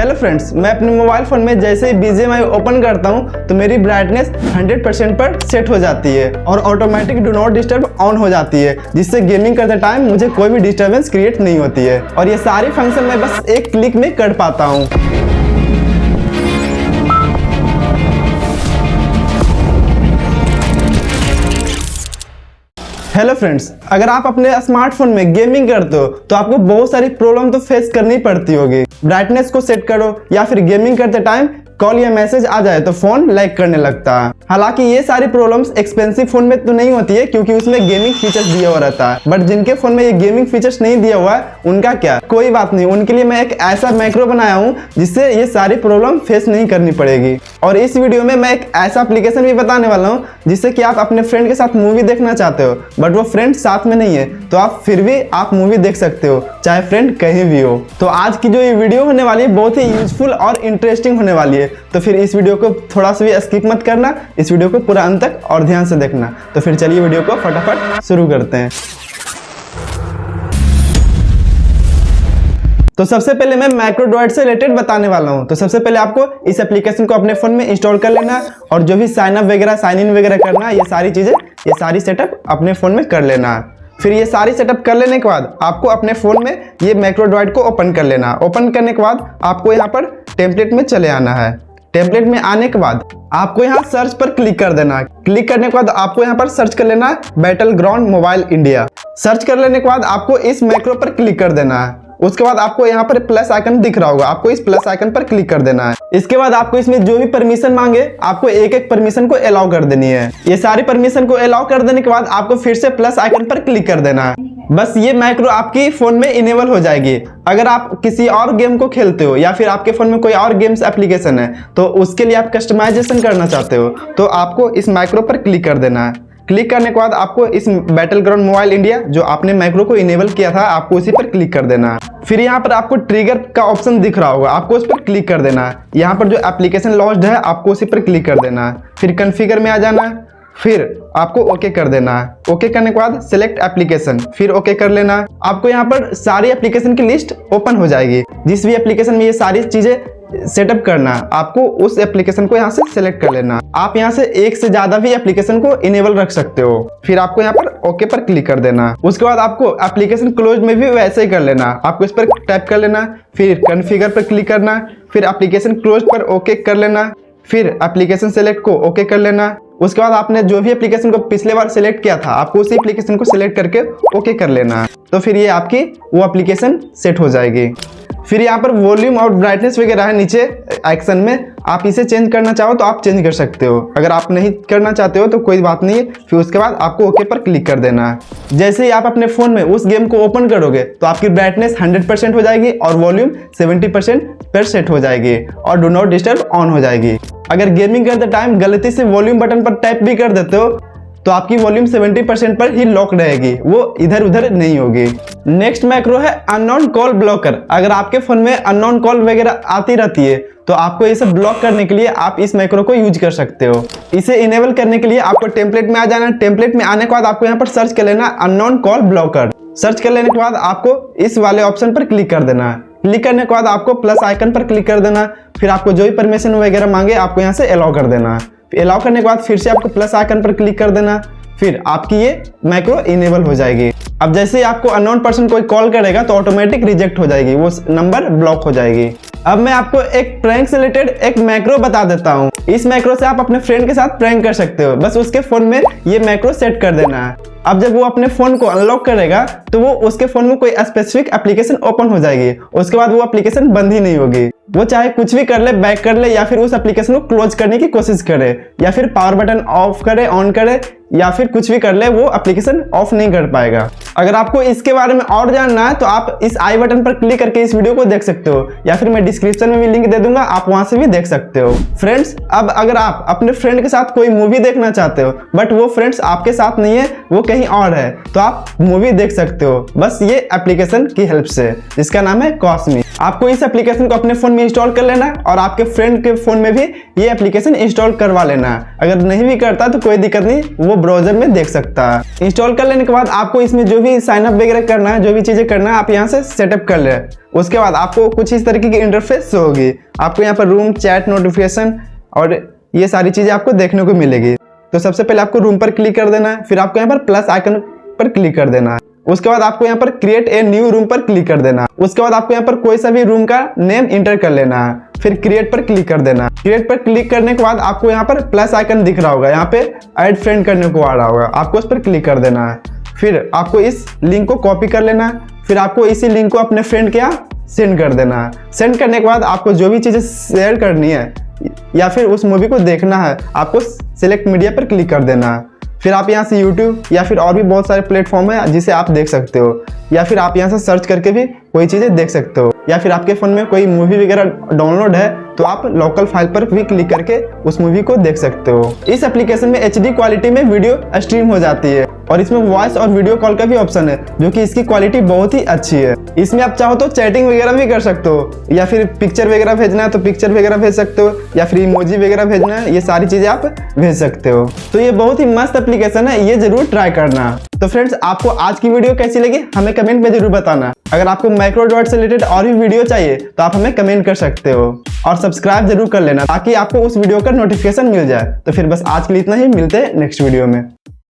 Hello friends, मैं अपने mobile phone में जैसे ही BGMI ओपन करता हूं तो मेरी ब्राइटनेस 100% पर सेट हो जाती है और automatic do not disturb on हो जाती है, जिससे गेमिंग करते टाइम मुझे कोई भी डिस्टर्बेंस क्रिएट नहीं होती है और ये सारी फंक्शन मैं बस एक क्लिक में कर पाता हूँ। हेलो फ्रेंड्स, अगर आप अपने स्मार्टफोन में गेमिंग करते हो तो आपको बहुत सारी प्रॉब्लम तो फेस करनी पड़ती होगी। ब्राइटनेस को सेट करो या फिर गेमिंग करते टाइम कॉल या मैसेज आ जाए तो फोन लैग करने लगता है। हालांकि ये सारी प्रॉब्लम्स एक्सपेंसिव फोन में तो नहीं होती है क्योंकि उसमें गेमिंग फीचर्स दिया हुआ रहता है, बट जिनके फोन में ये गेमिंग फीचर्स नहीं दिया हुआ है उनका क्या, कोई बात नहीं, उनके लिए मैं एक ऐसा मैक्रो बनाया हूँ जिससे ये सारी प्रॉब्लम फेस नहीं करनी पड़ेगी। और इस वीडियो में मैं एक ऐसा एप्लीकेशन भी बताने वाला हूँ जिससे कि आप अपने फ्रेंड के साथ मूवी देखना चाहते हो बट वो फ्रेंड साथ में नहीं है तो आप फिर भी आप मूवी देख सकते हो चाहे फ्रेंड कहीं भी हो। तो आज की जो ये वीडियो होने वाली है बहुत ही यूजफुल और इंटरेस्टिंग होने वाली है, तो फिर इस वीडियो को थोड़ा सा भी स्किप मत करना, इस वीडियो को पूरा अंत तक और ध्यान से देखना। तो फिर चलिए वीडियो को फटाफट शुरू करते हैं। तो सबसे पहले मैं मैक्रोड्रॉइड से रिलेटेड बताने वाला हूं। तो सबसे पहले आपको इस एप्लीकेशन को अपने फोन में इंस्टॉल कर लेना है और जो भी साइन अप वगैरह साइन इन वगैरह करना है, ये सारी चीजें ये सारी सेटअप अपने फोन में कर लेना है। फिर ये सारी सेटअप कर लेने के बाद आपको अपने फोन में ये मैक्रोड्रॉइड को ओपन कर लेना है। ओपन करने के बाद आपको यहाँ पर टेम्पलेट में चले आना है। टेम्पलेट में आने के बाद आपको यहाँ सर्च पर क्लिक कर देना है। क्लिक करने के बाद आपको यहाँ पर सर्च कर लेना है battle ground mobile India. Search कर लेने के बाद आपको इस मैक्रो पर क्लिक कर देना है। उसके बाद आपको यहाँ पर प्लस आइकन दिख रहा होगा, आपको इस प्लस आइकन पर क्लिक कर देना है। इसके बाद आपको इसमें जो भी परमिशन मांगे आपको एक एक परमिशन को अलाउ कर देनी है। ये सारी परमिशन को अलाउ कर देने के बाद आपको फिर से प्लस आइकन पर क्लिक कर देना है। बस ये मैक्रो आपकी फोन में इनेबल हो जाएगी। अगर आप किसी और गेम को खेलते हो या फिर आपके फोन में कोई और गेम्स एप्लीकेशन है तो उसके लिए आप कस्टमाइजेशन करना चाहते हो तो आपको इस मैक्रो पर क्लिक कर देना है। क्लिक करने के बाद आपको इस बैटल ग्राउंड मोबाइल इंडिया जो आपने मैक्रो को इनेबल किया था आपको उसी पर क्लिक कर देना है। फिर यहाँ पर आपको ट्रिगर का ऑप्शन दिख रहा होगा, आपको उस पर क्लिक कर देना है। यहाँ पर जो एप्लीकेशन लॉन्च्ड है आपको उसी पर क्लिक कर देना है। फिर कॉन्फ़िगर में आ जाना है, फिर आपको ओके कर देना है। ओके करने के बाद सिलेक्ट एप्लीकेशन, फिर ओके कर लेना है। आपको यहाँ पर सारी एप्लीकेशन की लिस्ट ओपन हो जाएगी। जिस भी एप्लीकेशन में ये सारी चीजें सेटअप करना आपको उस एप्लीकेशन को यहाँ से सिलेक्ट कर लेना। आप यहाँ से एक से ज्यादा भी एप्लीकेशन को इनेबल रख सकते हो। फिर आपको यहाँ पर ओके पर क्लिक कर देना। उसके बाद आपको एप्लीकेशन क्लोज में भी वैसे ही कर लेना। आपको इस पर टैप कर लेना, फिर कॉन्फ़िगर पर क्लिक करना, फिर एप्लीकेशन क्लोज पर ओके कर लेना, फिर एप्लीकेशन सेलेक्ट को ओके कर लेना। उसके बाद आपने जो भी एप्लीकेशन को पिछले बार सिलेक्ट किया था आपको उसी एप्लीकेशन को सिलेक्ट करके ओके कर लेना। तो फिर ये आपकी वो एप्लीकेशन सेट हो जाएगी। फिर यहाँ पर वॉल्यूम और ब्राइटनेस वगैरह है नीचे एक्शन में, आप इसे चेंज करना चाहो तो आप चेंज कर सकते हो। अगर आप नहीं करना चाहते हो तो कोई बात नहीं है। फिर उसके बाद आपको ओके पर क्लिक कर देना है। जैसे ही आप अपने फोन में उस गेम को ओपन करोगे तो आपकी ब्राइटनेस 100% हो जाएगी और वॉल्यूम 70% पर सेट हो जाएगी और डू नॉट डिस्टर्ब ऑन हो जाएगी। अगर गेमिंग करते टाइम गलती से वॉल्यूम बटन पर टैप भी कर देते हो तो आपकी वॉल्यूम 70% पर ही लॉक रहेगी, वो इधर उधर नहीं होगी। नेक्स्ट मैक्रो है अननोन कॉल ब्लॉकर। अगर आपके फोन में अननोन कॉल वगैरह आती रहती है तो आपको इसे ब्लॉक करने के लिए आप इस मैक्रो को यूज कर सकते हो। इसे इनेबल करने के लिए आपको टेम्पलेट में आ जाना। टेम्पलेट में आने के बाद आपको यहाँ पर सर्च कर लेना अननोन कॉल ब्लॉकर। सर्च कर लेने के बाद आपको इस वाले ऑप्शन पर क्लिक कर देना। क्लिक करने के बाद आपको प्लस आइकन पर क्लिक कर देना। फिर आपको जो भी परमिशन वगैरह मांगे आपको यहाँ से अलाउ कर देना। अलाउ करने के बाद फिर से आपको प्लस आइकन पर क्लिक कर देना। फिर आपकी ये मैक्रो इनेबल हो जाएगी। अब जैसे ही आपको अननोन पर्सन कोई कॉल करेगा तो ऑटोमेटिक रिजेक्ट हो जाएगी, वो नंबर ब्लॉक हो जाएगी। अब मैं आपको एक प्रैंक से रिलेटेड एक मैक्रो बता देता हूँ। इस मैक्रो से आप अपने फ्रेंड के साथ प्रैंक कर सकते हो। बस उसके फोन में ये मैक्रो सेट कर देना है। अब जब वो अपने फोन को अनलॉक करेगा तो वो उसके फोन में कोई स्पेसिफिक एप्लीकेशन ओपन हो जाएगी। उसके बाद वो एप्लीकेशन बंद ही नहीं होगी। वो चाहे कुछ भी कर ले, बैक कर ले या फिर उस एप्लीकेशन को क्लोज करने की कोशिश करे या फिर पावर बटन ऑफ करे, ऑन करे या फिर कुछ भी कर ले, वो एप्लीकेशन ऑफ नहीं कर पाएगा। अगर आपको इसके बारे में और जानना है तो आप इस आई बटन पर क्लिक करके इस वीडियो को देख सकते हो या फिर मैं डिस्क्रिप्शन में भी लिंक दे दूंगा, आप वहां से भी देख सकते हो। फ्रेंड्स, अब अगर आप अपने फ्रेंड के साथ कोई मूवी देखना चाहते हो बट वो फ्रेंड्स आपके साथ नहीं है, वो कहीं और है, तो आप मूवी देख सकते हो बस ये एप्लीकेशन की हेल्प से, जिसका नाम है कॉस्मी। आपको इस एप्लीकेशन को अपने फोन में इंस्टॉल कर लेना और आपके फ्रेंड के फोन में भी ये एप्लीकेशन इंस्टॉल करवा लेना। अगर नहीं भी करता तो कोई दिक्कत नहीं, वो ब्राउजर में देख सकता है। इंस्टॉल कर लेने के बाद आपको इसमें जो भी साइन अप वगैरह करना है, जो भी चीजें करना है, आप यहाँ से सेटअप कर ले। उसके बाद आपको कुछ इस तरीके की इंटरफेस होगी। आपको यहाँ पर रूम, चैट, नोटिफिकेशन और ये सारी चीजें आपको देखने को मिलेगी। तो सबसे पहले आपको रूम पर क्लिक कर देना है, फिर आपको यहाँ पर प्लस आइकन पर क्लिक कर देना है। उसके बाद आपको यहाँ पर क्रिएट ए न्यू रूम पर क्लिक कर देना है। उसके बाद आपको यहाँ पर कोई सा भी रूम का नेम इंटर कर लेना है, फिर क्रिएट पर क्लिक कर देना है। क्रिएट पर क्लिक करने के बाद आपको यहाँ पर प्लस आइकन दिख रहा होगा, यहाँ पे ऐड फ्रेंड करने को आ रहा होगा, आपको उस पर क्लिक कर देना है। फिर आपको इस लिंक को कॉपी कर लेना है, फिर आपको इसी लिंक को अपने फ्रेंड के यहाँ सेंड कर देना है। सेंड करने के बाद आपको जो भी चीजें शेयर करनी है या फिर उस मूवी को देखना है, आपको सिलेक्ट मीडिया पर क्लिक कर देना है। फिर आप यहाँ से YouTube या फिर और भी बहुत सारे प्लेटफॉर्म है जिसे आप देख सकते हो, या फिर आप यहाँ से सर्च करके भी कोई चीज़ें देख सकते हो, या फिर आपके फ़ोन में कोई मूवी वगैरह डाउनलोड है तो आप लोकल फाइल पर भी क्लिक करके उस मूवी को देख सकते हो। इस एप्लीकेशन में HD क्वालिटी में वीडियो स्ट्रीम हो जाती है और इसमें वॉइस और वीडियो कॉल का भी ऑप्शन है, जो कि इसकी क्वालिटी बहुत ही अच्छी है। इसमें आप चाहो तो चैटिंग वगैरह भी कर सकते हो, या फिर पिक्चर वगैरह भेजना है तो पिक्चर वगैरह भेज सकते हो, या फिर इमोजी वगैरह भेजना है, ये सारी चीज़ें आप भेज सकते हो। तो ये बहुत ही मस्त एप्लीकेशन है, ये जरूर ट्राई करना। तो फ्रेंड्स, आपको आज की वीडियो कैसी लगी हमें कमेंट में जरूर बताना। अगर आपको माइक्रोडॉट से रिलेटेड और भी वीडियो चाहिए तो आप हमें कमेंट कर सकते हो, और सब्सक्राइब जरूर कर लेना ताकि आपको उस वीडियो का नोटिफिकेशन मिल जाए। तो फिर बस आज के लिए इतना ही, मिलते हैं नेक्स्ट वीडियो में।